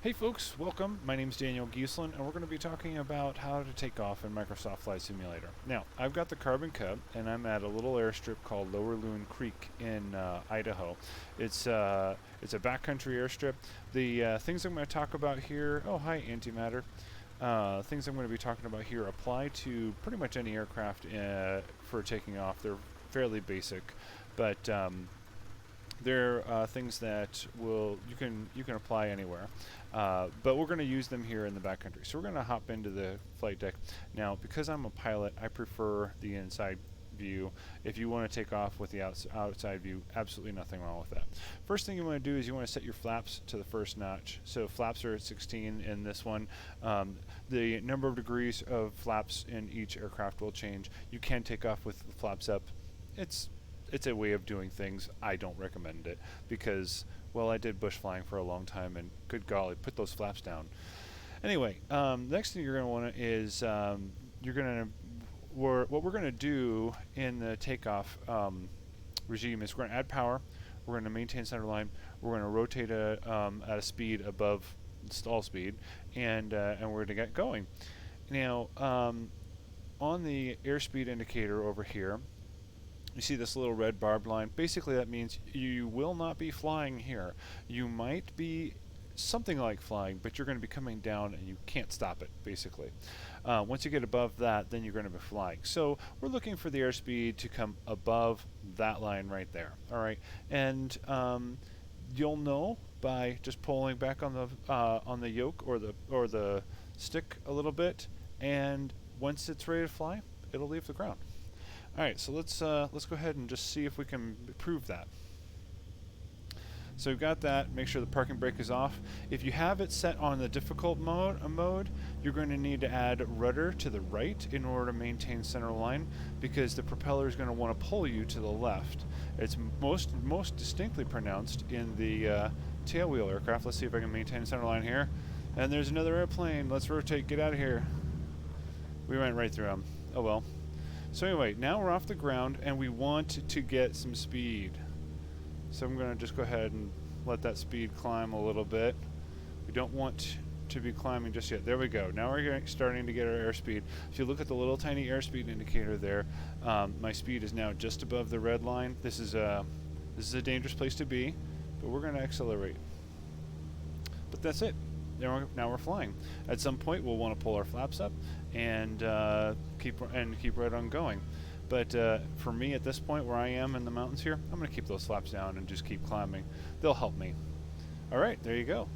Hey folks, welcome. My name is Daniel Giesland, and we're going to be talking about how to take off in Microsoft Flight Simulator. Now, I've got the Carbon Cub, and I'm at a little airstrip called Lower Loon Creek in Idaho. It's a backcountry airstrip. The things I'm going to talk about here. Oh, hi, antimatter. Things I'm going to be talking about here apply to pretty much any aircraft for taking off. They're fairly basic, but they're things that you can apply anywhere, but we're going to use them here in the backcountry. So we're going to hop into the flight deck now. Because I'm a pilot, I prefer the inside view. If you want to take off with the outside view, absolutely nothing wrong with that. First thing you want to do is you want to set your flaps to the first notch. So flaps are at 16 in this one. The number of degrees of flaps in each aircraft will change. You can take off with the flaps up. It's a way of doing things. I don't recommend it because, well, I did bush flying for a long time, and good golly, put those flaps down. Anyway, next thing you're going to want is what we're going to do in the takeoff regime is we're going to add power, we're going to maintain center line, we're going to rotate at a speed above stall speed, and we're going to get going. Now, on the airspeed indicator over here, you see this little red barbed line. Basically, that means you will not be flying here. You might be something like flying, but you're going to be coming down and you can't stop it, basically. Once you get above that, then you're going to be flying. So we're looking for the airspeed to come above that line right there. All right, and you'll know by just pulling back on the yoke or the stick a little bit, and once it's ready to fly, it'll leave the ground. All right, so let's go ahead and just see if we can prove that. So we've got that. Make sure the parking brake is off. If you have it set on the difficult mode, you're going to need to add rudder to the right in order to maintain center line, because the propeller is going to want to pull you to the left. It's most distinctly pronounced in the tailwheel aircraft. Let's see if I can maintain center line here. And there's another airplane. Let's rotate. Get out of here. We went right through them. Oh well. So anyway, now we're off the ground and we want to get some speed. So I'm going to just go ahead and let that speed climb a little bit. We don't want to be climbing just yet. There we go. Now we're starting to get our airspeed. If you look at the little tiny airspeed indicator there, my speed is now just above the red line. This is a dangerous place to be, but we're going to accelerate. But that's it. Now we're flying. At some point, we'll want to pull our flaps up and keep right on going. But for me, at this point where I am in the mountains here, I'm going to keep those flaps down and just keep climbing. They'll help me. All right, there you go.